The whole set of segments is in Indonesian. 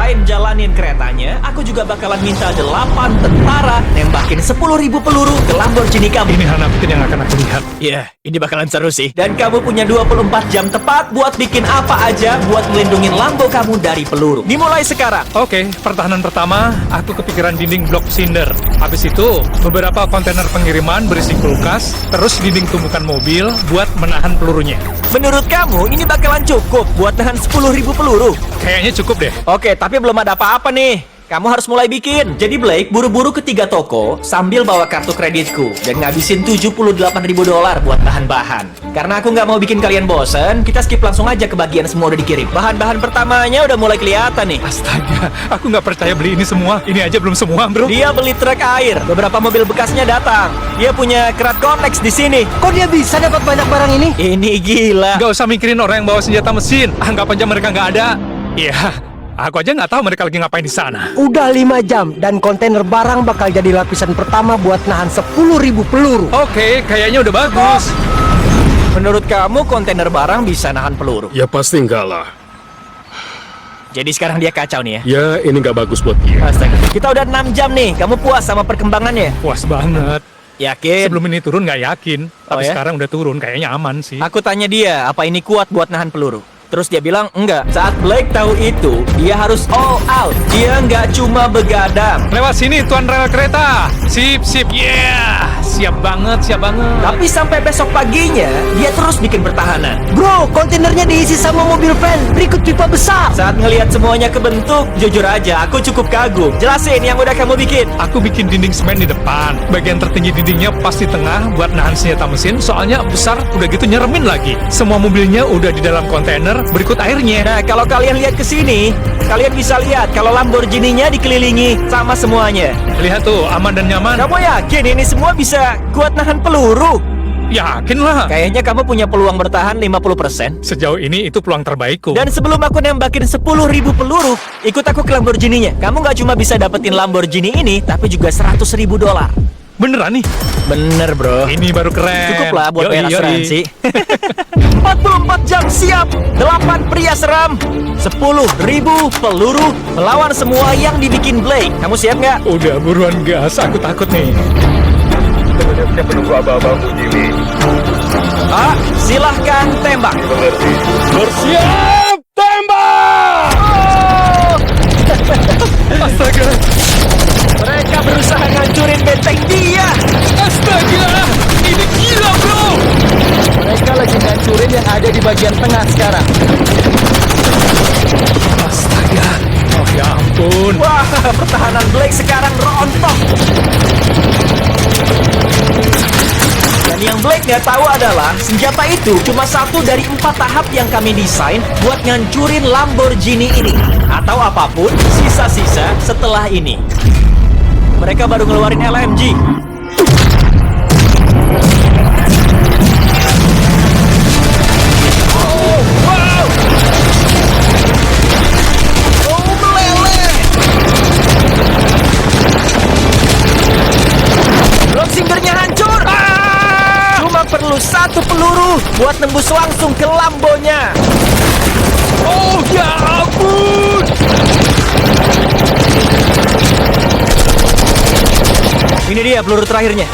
selain jalanin keretanya, aku juga bakalan minta 8 tentara nembakin 10.000 peluru ke Lamborghini kamu. Ini Hanafikin yang akan aku lihat. Iya, ini bakalan seru sih. Dan kamu punya 24 jam tepat buat bikin apa aja buat melindungin Lambo kamu dari peluru. Dimulai sekarang. Oke, pertahanan pertama, aku kepikiran dinding blok sinder. Habis itu, beberapa kontainer pengiriman berisi kulkas, terus dinding tumpukan mobil buat menahan pelurunya. Menurut kamu, ini bakalan cukup buat nahan 10.000 peluru? Kayaknya cukup deh. Oke, tapi belum ada apa-apa nih. Kamu harus mulai bikin. Jadi Blake buru-buru ke 3 toko sambil bawa kartu kreditku dan ngabisin $78.000 buat bahan-bahan. Karena aku nggak mau bikin kalian bosen, kita skip langsung aja ke bagian semua udah dikirim. Bahan-bahan pertamanya udah mulai kelihatan nih. Astaga, aku nggak percaya beli ini semua. Ini aja belum semua, bro. Dia beli truk air. Beberapa mobil bekasnya datang. Dia punya kerat konteks di sini. Kok dia bisa dapat banyak barang ini? Ini gila. Nggak usah mikirin orang yang bawa senjata mesin. Anggap aja mereka nggak ada. Iya, aku aja nggak tahu mereka lagi ngapain di sana. Udah 5 jam dan kontainer barang bakal jadi lapisan pertama buat nahan 10.000 peluru. Oke, kayaknya udah bagus. Menurut kamu kontainer barang bisa nahan peluru? Ya pasti enggak lah. Jadi sekarang dia kacau nih ya. Ya ini nggak bagus buat dia. Astaga. Kita udah 6 jam nih. Kamu puas sama perkembangannya? Puas banget. Yakin? Sebelum ini turun nggak yakin, tapi ya? sekarang udah turun, kayaknya aman sih. Aku tanya dia, apa ini kuat buat nahan peluru? Terus dia bilang, enggak. Saat Blake tahu itu, dia harus all out. Dia nggak cuma begadang. Lewat sini, tuan rel kereta. Sip, sip, yeah. Siap banget, siap banget. Tapi sampai besok paginya, dia terus bikin pertahanan. Bro, kontainernya diisi sama mobil van berikut pipa besar. Saat ngelihat semuanya kebentuk, jujur aja, aku cukup kagum. Jelasin yang udah kamu bikin. Aku bikin dinding semen di depan. Bagian tertinggi dindingnya pas di tengah buat nahan senjata mesin, soalnya besar, udah gitu nyeremin lagi. Semua mobilnya udah di dalam kontainer, berikut airnya. Nah, kalau kalian lihat ke sini, kalian bisa lihat kalau Lamborghini-nya dikelilingi sama semuanya. Lihat tuh, aman dan nyaman. Kamu yakin ini semua bisa kuat nahan peluru? Yakin lah. Kayaknya kamu punya peluang bertahan 50%. Sejauh ini itu peluang terbaikku. Dan sebelum aku nembakin 10.000 peluru, ikut aku ke Lamborghini-nya. Kamu nggak cuma bisa dapetin Lamborghini ini, tapi juga $100.000. Beneran nih? Bener, bro. Ini baru keren. Cukup lah buat Yoi, bayar yoi. asuransi. 44 jam siap. 8 pria seram. 10.000 peluru melawan semua yang dibikin Blake. Kamu siap nggak? Udah buruan gas, aku takut nih. Sebenarnya penunggu abang-abangmu Jimmy. Ah, silahkan tembak. Bersiap, tembak! Astaga, Mereka berusaha ngancurin benteng dia. astaga, ini gila bro. Mereka lagi ngancurin yang ada di bagian tengah sekarang. Astaga, oh ya ampun. Wah, pertahanan Blake sekarang rontok. Dan yang Blake nggak tahu adalah senjata itu cuma satu dari 4 tahap yang kami desain buat ngancurin Lamborghini ini. Atau apapun sisa-sisa setelah ini. Mereka baru ngeluarin LMG. Oh, wow! Oh, meleleh! Blok sindernya hancur! Cuma perlu 1 peluru buat nembus langsung ke Lambonya. Oh ya ampun. Ini dia peluru terakhirnya.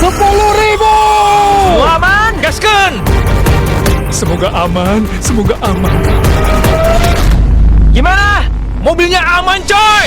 10.000. Aman? Gaskan. Semoga aman, semoga aman. Gimana? Mobilnya aman coy.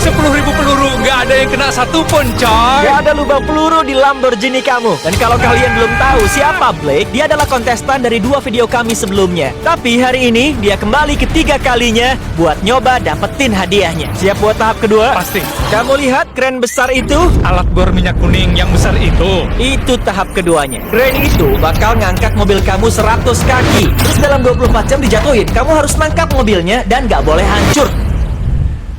10.000 peluru, nggak ada yang kena satupun coy. Gak ada lubang peluru di Lamborghini kamu. Dan kalau kalian belum tahu siapa Blake, dia adalah kontestan dari 2 video kami sebelumnya. Tapi hari ini dia kembali ketiga kalinya buat nyoba dapetin hadiahnya. Siap buat tahap kedua? Pasti. Kamu lihat kren besar itu? Alat bor minyak kuning yang besar itu. Itu tahap keduanya. Kren itu bakal ngangkat mobil kamu 100 kaki. Terus dalam 24 jam dijatuhin. Kamu harus nangkap mobilnya dan gak boleh hancur.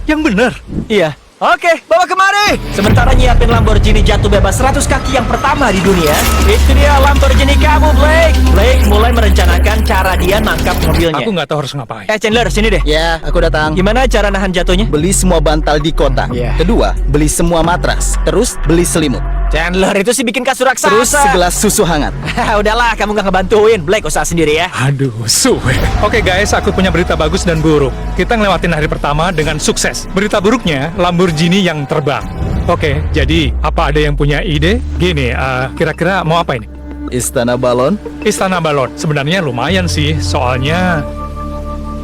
Yang bener. Iya. Oke, bawa kemari. Sementara nyiapin Lamborghini jatuh bebas 100 kaki yang pertama di dunia. Itu dia Lamborghini kamu, Blake. Blake mulai merencanakan cara dia nangkap mobilnya. Aku nggak tahu harus ngapain. Chandler, sini deh. Ya, aku datang. Gimana cara nahan jatuhnya? Beli semua bantal di kota. Iya. Kedua, beli semua matras. Terus beli selimut. Chandler, itu sih bikin kasur raksasa. Terus segelas susu hangat. Udahlah, kamu gak ngebantuin. Blake, usaha sendiri ya. Aduh, suwe. Oke guys, aku punya berita bagus dan buruk. Kita ngelewatin hari pertama dengan sukses. Berita buruknya, Lamborghini yang terbang. Oke, jadi apa ada yang punya ide? Gini, kira-kira mau apa ini? Istana balon. Istana balon. Sebenarnya lumayan sih, soalnya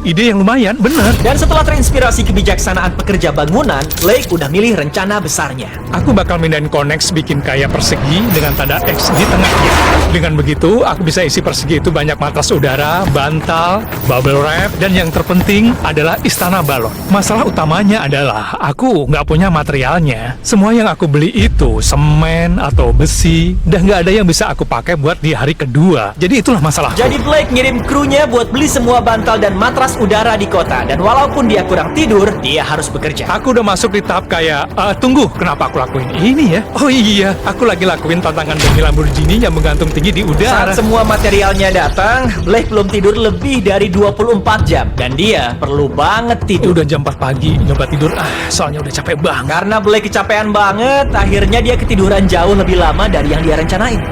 ide yang lumayan, bener. Dan setelah terinspirasi kebijaksanaan pekerja bangunan, Blake udah milih rencana besarnya. Aku bakal mindahin Connex bikin kayak persegi dengan tanda X di tengahnya. Dengan begitu, aku bisa isi persegi itu banyak matras udara, bantal, bubble wrap, dan yang terpenting adalah istana balon. Masalah utamanya adalah aku nggak punya materialnya. Semua yang aku beli itu semen atau besi, dan nggak ada yang bisa aku pakai buat di hari kedua. Jadi itulah masalah. Jadi Blake ngirim krunya buat beli semua bantal dan matras udara di kota. Dan walaupun dia kurang tidur, dia harus bekerja. Aku udah masuk di tahap kayak, tunggu, kenapa aku lakuin ini ya? Oh iya, aku lagi lakuin tantangan demi Lamborghini yang menggantung tinggi di udara. Saat semua materialnya datang, Blake belum tidur lebih dari 24 jam. Dan dia perlu banget tidur. Udah jam 4 pagi, nyoba tidur, soalnya udah capek banget. Karena Blake kecapean banget, akhirnya dia ketiduran jauh lebih lama dari yang dia rencanain.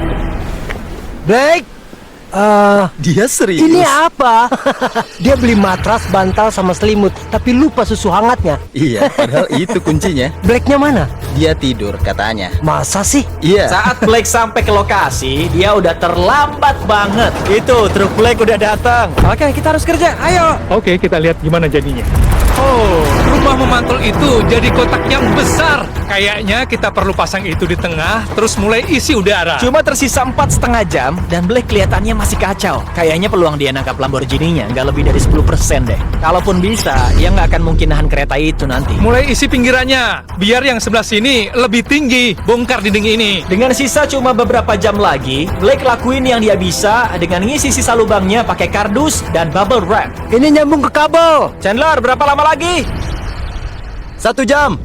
Blake, Dia serius. ini apa? Dia beli matras, bantal, sama selimut, tapi lupa susu hangatnya. Iya, padahal itu kuncinya. Blake-nya mana? Dia tidur katanya. Masa sih? Iya. Saat Blake sampai ke lokasi, dia udah terlambat banget. Itu, truk Blake udah datang. Oke, kita harus kerja. Ayo. Oke, kita lihat gimana jadinya. Oh, rumah memantul itu jadi kotak yang besar. Kayaknya kita perlu pasang itu di tengah, terus mulai isi udara. Cuma tersisa 4,5 jam, dan Blake kelihatannya masih kacau. Kayaknya peluang dia nangkap Lamborghini-nya nggak lebih dari 10% deh. Kalaupun bisa, dia nggak akan mungkin nahan kereta itu nanti. Mulai isi pinggirannya, biar yang sebelah sini lebih tinggi. Bongkar dinding ini. Dengan sisa cuma beberapa jam lagi, Blake lakuin yang dia bisa dengan ngisi sisa lubangnya pakai kardus dan bubble wrap. Ini nyambung ke kabel. Chandler, berapa lama lagi? 1 jam.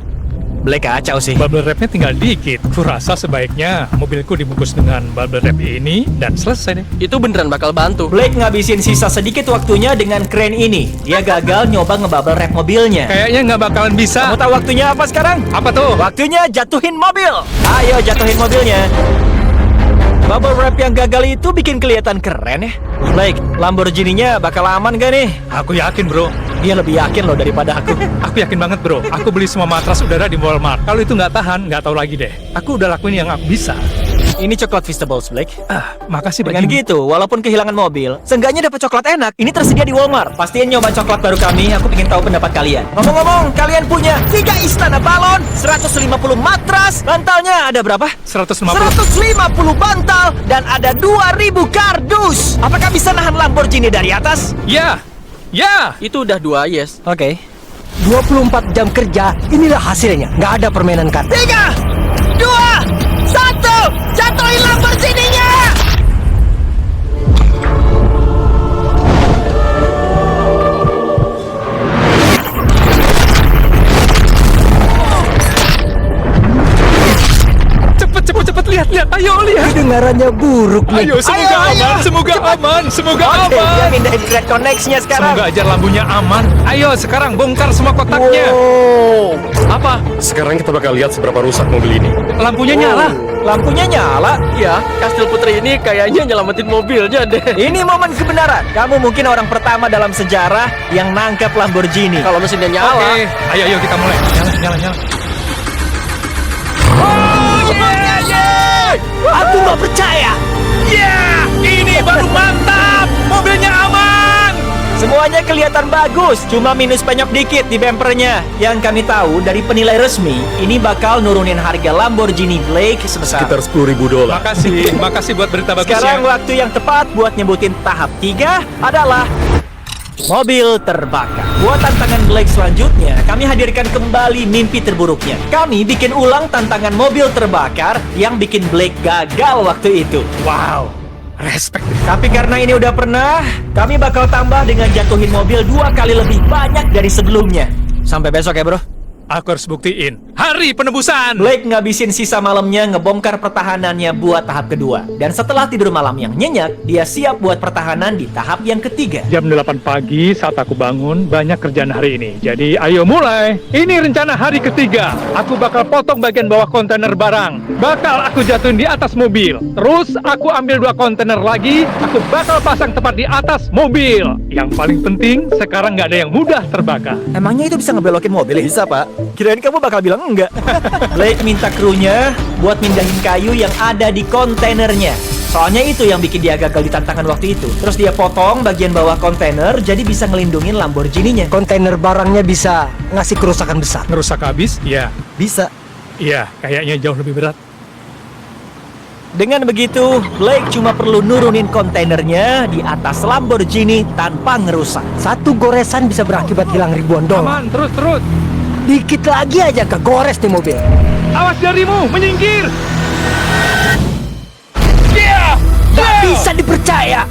Blake kacau sih. Bubble wrapnya tinggal dikit. Kurasa sebaiknya mobilku dibungkus dengan bubble wrap ini dan selesai deh. Itu beneran bakal bantu. Blake ngabisin sisa sedikit waktunya dengan kren ini. Dia gagal nyoba ngebubble wrap mobilnya. Kayaknya nggak bakalan bisa. Kamu tahu waktunya apa sekarang? Apa tuh? Waktunya jatuhin mobil. Ayo jatuhin mobilnya. Bubble wrap yang gagal itu bikin kelihatan keren ya. Blake, Lamborghini-nya bakal aman gak nih? Aku yakin, bro. Dia lebih yakin loh daripada aku. Aku yakin banget, bro. Aku beli semua matras udara di Walmart. Kalau itu nggak tahan, nggak tahu lagi deh. Aku udah lakuin yang aku bisa. Ini coklat Feastables, Blake. Makasih Dengan bagi gitu, walaupun kehilangan mobil, seenggaknya dapat coklat enak. Ini tersedia di Walmart. Pastiin nyoba coklat baru kami. Aku pengen tahu pendapat kalian. Ngomong-ngomong, kalian punya 3 istana balon, 150 matras, bantalnya ada berapa? 150. 150 bantal dan ada 2000 kardus. Apakah bisa nahan Lamborghini dari atas? Ya, ya. Itu udah 2 yes. Oke. 24 jam kerja, inilah hasilnya. Nggak ada permainan kata. 3, 2, 1, jatuhin Lamborghini-nya! Cepet, lihat. Ayo, lihat. Kedengarannya buruk nih. Ayo, semoga aman, semoga aman, semoga Oke, dia aman. mindahin Great Connects-nya sekarang. Semoga aja lampunya aman. Ayo, sekarang bongkar semua kotaknya. Apa? Sekarang kita bakal lihat seberapa rusak mobil ini. Lampunya nyala. Lampunya nyala. Ya, Kastil Putri ini kayaknya nyelamatin mobilnya deh. Ini momen kebenaran. Kamu mungkin orang pertama dalam sejarah yang nangkap Lamborghini. Kalau mesinnya nyala. Oke, ayo kita mulai. Nyala. Aku nggak percaya. Ya, ini baru mantap. Mobilnya aman. Semuanya kelihatan bagus, cuma minus penyok dikit di bempernya. Yang kami tahu dari penilai resmi, ini bakal nurunin harga Lamborghini Blake sebesar. Sekitar $10.000. Makasih buat berita Sekarang bagusnya. waktu yang tepat buat nyebutin tahap 3 adalah mobil terbakar. Buat tantangan Blake selanjutnya, kami hadirkan kembali mimpi terburuknya. Kami bikin ulang tantangan mobil terbakar yang bikin Blake gagal waktu itu. Wow, respect. Tapi karena ini udah pernah, kami bakal tambah dengan jatuhin mobil 2 kali lebih banyak dari sebelumnya. Sampai besok ya bro. Aku harus buktiin. Hari penebusan. Blake ngabisin sisa malamnya ngebongkar pertahanannya buat tahap kedua. Dan setelah tidur malam yang nyenyak, dia siap buat pertahanan di tahap yang ketiga. Jam 8 pagi saat aku bangun, banyak kerjaan hari ini. Jadi ayo mulai. Ini rencana hari ketiga. Aku bakal potong bagian bawah kontainer barang. Bakal aku jatuhin di atas mobil. Terus aku ambil 2 kontainer lagi. Aku bakal pasang tepat di atas mobil. Yang paling penting, sekarang nggak ada yang mudah terbakar. Emangnya itu bisa ngebelokin mobil ya? Bisa, Pak. Kirain kamu bakal bilang enggak. Blake minta krunya buat mindahin kayu yang ada di kontainernya. Soalnya itu yang bikin dia gagal di tantangan waktu itu. Terus dia potong bagian bawah kontainer jadi bisa ngelindungin Lamborghini-nya. Kontainer barangnya bisa ngasih kerusakan besar. Ngerusak habis? Iya. Bisa. Iya, kayaknya jauh lebih berat. Dengan begitu, Blake cuma perlu nurunin kontainernya di atas Lamborghini tanpa ngerusak. Satu goresan bisa berakibat hilang ribuan dolar. Aman, terus. Dikit lagi aja kegores nih mobil. Awas jarimu, menyingkir. Gak bisa dipercaya.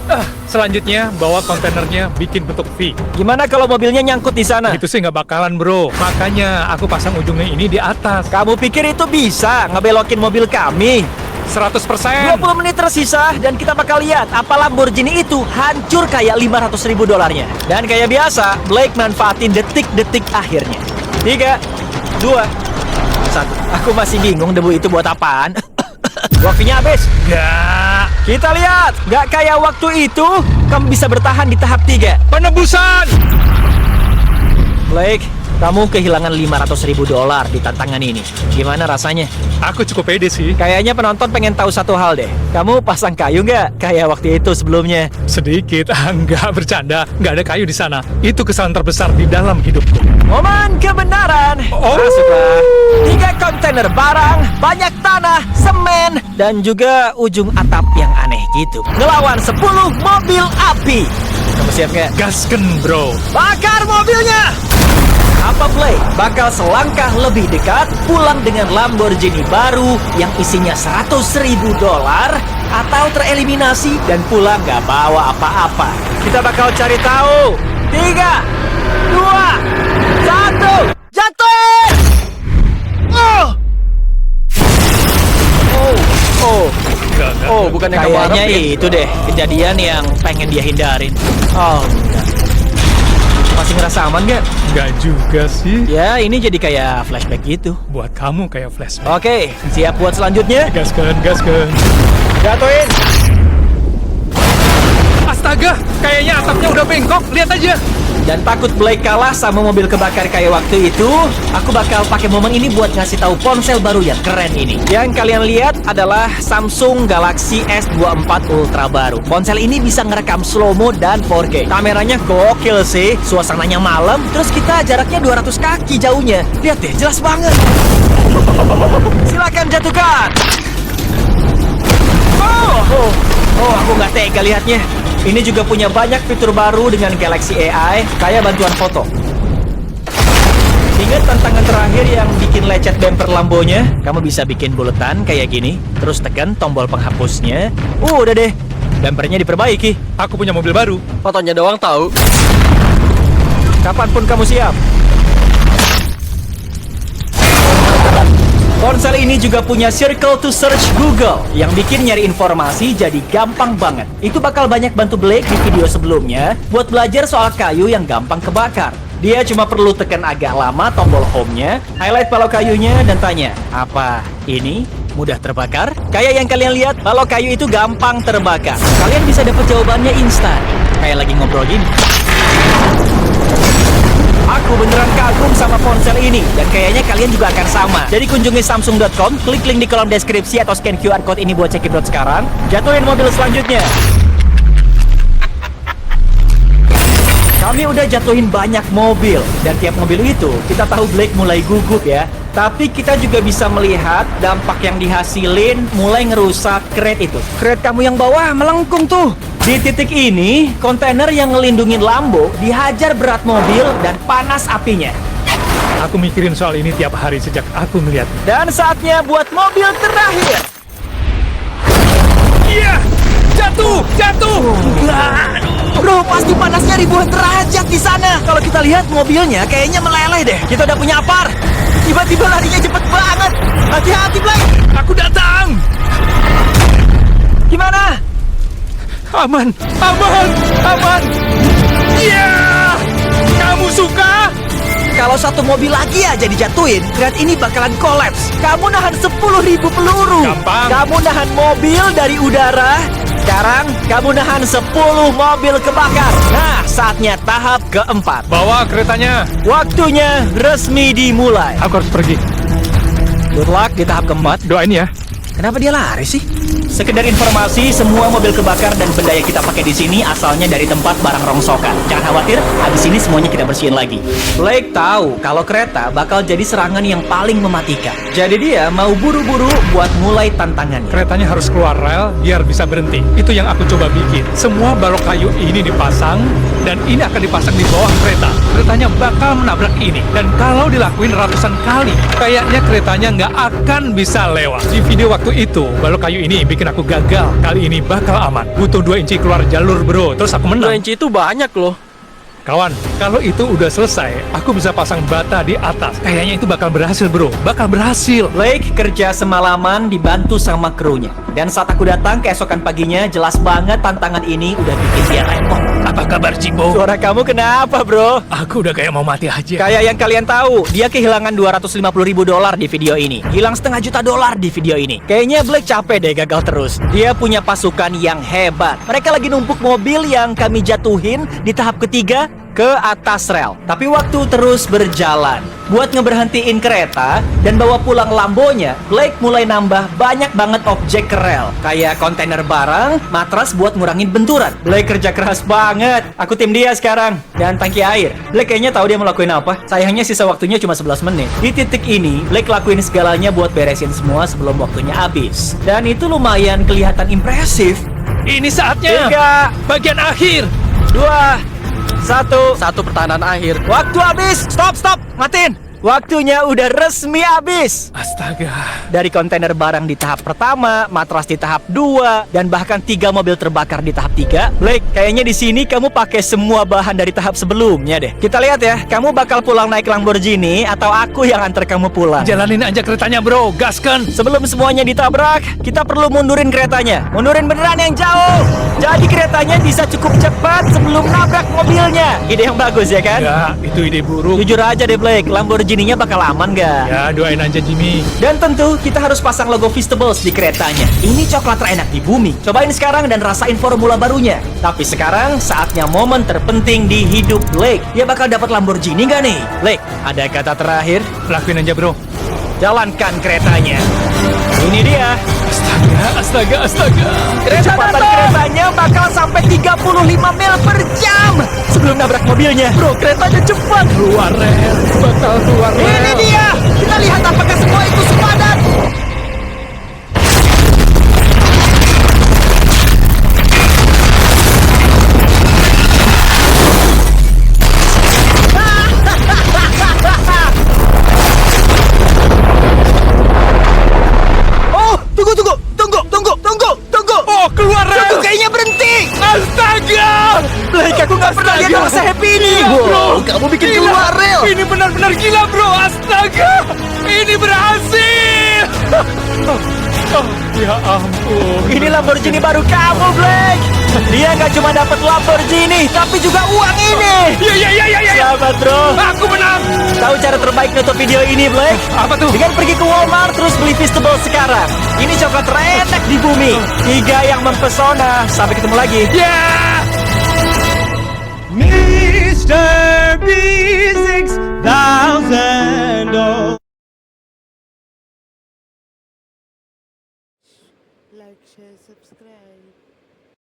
Selanjutnya, bawa kontainernya bikin bentuk V. Gimana kalau mobilnya nyangkut di sana? Itu sih nggak bakalan, bro. Makanya aku pasang ujungnya ini di atas. Kamu pikir itu bisa ngebelokin mobil kami? 100%. 20 menit tersisa dan kita bakal lihat apa Lamborghini itu hancur kayak 500 ribu dolarnya. Dan kayak biasa, Blake manfaatin detik-detik akhirnya. 3, 2, 1. Aku masih bingung debu itu buat apaan. Waktunya habis. Nggak. Kita lihat, nggak kayak waktu itu, kamu bisa bertahan di tahap 3. Penebusan. Blake, kamu kehilangan 500 ribu dolar di tantangan ini. Gimana rasanya? Aku cukup pede sih. Kayaknya penonton pengen tahu satu hal deh. Kamu pasang kayu nggak? Kayak waktu itu sebelumnya. Sedikit, nggak bercanda. Nggak ada kayu di sana. Itu kesalahan terbesar di dalam hidupku. Momen kebenaran. Oh. Masuklah. 3 kontainer barang, banyak tanah, semen, dan juga ujung atap yang aneh gitu. Ngelawan 10 mobil api. Kamu siap nggak? Gasken, bro. Bakar mobilnya! Apa Blake bakal selangkah lebih dekat pulang dengan Lamborghini baru yang isinya 100 ribu dolar atau tereliminasi dan pulang gak bawa apa-apa? Kita bakal cari tahu. 3, 2, 1, jatuh! Oh, bukan yang kamu Kayaknya harapin. itu deh kejadian yang pengen dia hindarin. Oh, enggak. Masih ngerasa aman gak? Nggak juga sih. Ya, ini jadi kayak flashback gitu. Buat kamu kayak flashback. Oke, siap buat selanjutnya? Gasken. Jatuhin! Astaga, kayaknya atapnya udah bengkok. Lihat aja. Dan takut Blake kalah sama mobil kebakar kayak waktu itu, aku bakal pakai momen ini buat ngasih tahu ponsel baru yang keren ini. Yang kalian lihat adalah Samsung Galaxy S24 Ultra baru. Ponsel ini bisa ngerekam slow-mo dan 4K. Kameranya gokil sih, suasananya malam, terus kita jaraknya 200 kaki jauhnya. Lihat deh, jelas banget. Silakan jatuhkan. Oh, aku nggak tega lihatnya. Ini juga punya banyak fitur baru dengan Galaxy AI, kayak bantuan foto. Ingat tantangan terakhir yang bikin lecet bumper Lambonya? Kamu bisa bikin buletan kayak gini, terus tekan tombol penghapusnya. Udah deh, bumpernya diperbaiki. Aku punya mobil baru. Fotonya doang tahu. Kapanpun kamu siap. Ponsel ini juga punya Circle to Search Google yang bikin nyari informasi jadi gampang banget. Itu bakal banyak bantu Blake di video sebelumnya buat belajar soal kayu yang gampang kebakar. Dia cuma perlu tekan agak lama tombol home-nya, highlight palau kayunya, dan tanya, apa ini mudah terbakar? Kayak yang kalian lihat, palau kayu itu gampang terbakar. Kalian bisa dapat jawabannya instan, kayak lagi ngobrol gini. Aku beneran kagum sama ponsel ini, dan kayaknya kalian juga akan sama. Jadi kunjungi samsung.com, klik link di kolom deskripsi atau scan QR code ini buat check-in sekarang. Jatuhin mobil selanjutnya. Kami udah jatuhin banyak mobil, dan tiap mobil itu kita tahu Blake mulai gugup ya. Tapi kita juga bisa melihat dampak yang dihasilin mulai ngerusak crate itu. Crate kamu yang bawah melengkung tuh. Di titik ini, kontainer yang ngelindungin Lambo dihajar berat mobil dan panas apinya. Aku mikirin soal ini tiap hari sejak aku melihat. Dan saatnya buat mobil terakhir. Iya, jatuh. Bro, pasti panasnya ribuan derajat di sana. Kalau kita lihat mobilnya kayaknya meleleh deh. Kita udah punya apar. Tiba-tiba larinya cepet banget. Hati-hati, Blake. Aku datang. Gimana? Aman, aman, aman. Iya. Kamu suka? Kalau satu mobil lagi aja dijatuhin, Kret ini bakalan kolaps. Kamu nahan 10.000 peluru. Gampang. Kamu nahan mobil dari udara. Sekarang kamu nahan 10 mobil kebakar. Nah, saatnya tahap keempat. Bawa keretanya. Waktunya resmi dimulai. Aku harus pergi. Good luck di tahap keempat. Doain ya. Kenapa dia lari sih? Sekedar informasi, semua mobil kebakar dan benda yang kita pakai di sini asalnya dari tempat barang rongsokan. Jangan khawatir, habis ini semuanya kita bersihin lagi. Blake tahu kalau kereta bakal jadi serangan yang paling mematikan. Jadi dia mau buru-buru buat mulai tantangannya. Keretanya harus keluar rel biar bisa berhenti. Itu yang aku coba bikin. Semua balok kayu ini dipasang dan ini akan dipasang di bawah kereta. Keretanya bakal menabrak ini. Dan kalau dilakuin ratusan kali, kayaknya keretanya nggak akan bisa lewat. Di video waktu itu, balok kayu ini bikin aku gagal. Kali ini bakal aman. Butuh 2 inci keluar jalur, bro. Terus aku 2 menang. inci itu banyak loh. Kawan, kalau itu udah selesai, aku bisa pasang bata di atas. Kayaknya itu bakal berhasil, bro. Bakal berhasil. Blake kerja semalaman dibantu sama krunya. Dan saat aku datang keesokan paginya, jelas banget tantangan ini udah bikin dia repot. Apa kabar, Cibo? Suara kamu kenapa, bro? Aku udah kayak mau mati aja. Kayak yang kalian tahu, dia kehilangan $250.000 di video ini. Hilang $500.000 di video ini. Kayaknya Blake capek deh gagal terus. Dia punya pasukan yang hebat. Mereka lagi numpuk mobil yang kami jatuhin di tahap ketiga ke atas rel. Tapi waktu terus berjalan. Buat ngeberhentiin kereta dan bawa pulang Lambonya, Blake mulai nambah banyak banget objek ke rel. Kayak kontainer barang, matras buat ngurangin benturan. Blake kerja keras banget. Aku tim dia sekarang. Dan tangki air. Blake kayaknya tahu dia mau lakuin apa. Sayangnya sisa waktunya cuma 11 menit. Di titik ini, Blake lakuin segalanya buat beresin semua sebelum waktunya habis. Dan itu lumayan kelihatan impresif. Ini saatnya. 3, Bagian akhir. 2, 1. Satu pertahanan akhir. Waktu habis. Stop. Matiin. Waktunya udah resmi habis. Astaga. Dari kontainer barang di tahap pertama, matras di tahap 2, dan bahkan 3 mobil terbakar di tahap 3. Blake, kayaknya di sini kamu pakai semua bahan dari tahap sebelumnya deh. Kita lihat ya, kamu bakal pulang naik Lamborghini atau aku yang antar kamu pulang. Jalanin aja keretanya, bro. Gaskan. Sebelum semuanya ditabrak, kita perlu mundurin keretanya. Mundurin beneran yang jauh. Jadi keretanya bisa cukup cepat sebelum nabrak mobilnya. Ide yang bagus ya kan? Ya, itu ide buruk. Jujur aja deh Blake, Lamborghini-nya bakal aman gak? Ya, doain aja, Jimmy. Dan tentu kita harus pasang logo Feastables di keretanya. Ini coklat terenak di bumi. Cobain sekarang dan rasain formula barunya. Tapi sekarang saatnya momen terpenting di hidup Blake. Dia bakal dapat Lamborghini gak nih? Blake, ada kata terakhir? Lakuin aja, bro. Jalankan keretanya. Ini dia. Astaga. Kecepatan keretanya bakal sampai 35 mil per jam sebelum nabrak mobilnya. Bro, keretanya cepat. Keluar rel. Bakal keluar rel. Ini dia. Kita lihat apakah semua itu sepadan. Tunggu. Oh, keluar rel. Tunggu, kayaknya berhenti. Astaga. Blake, aku nggak pernah lihat orang se-happy ini. Bro, kamu bikin gila. keluar rel. Ini benar-benar gila, bro. Astaga. Ini berhasil. Oh, ya ampun. Ini Lamborghini baru kamu, Blake. Dia nggak cuma dapat Lamborghini, tapi juga uang ini. Ya. Selamat, bro. Aku menang. Tahu cara terbaik nutup video ini, Blake? Apa tuh? Dengan pergi ke Walmart terus beli Feastables sekarang. Ini coklat terenak di bumi. 3 yang mempesona. Sampai ketemu lagi. Ya. Mister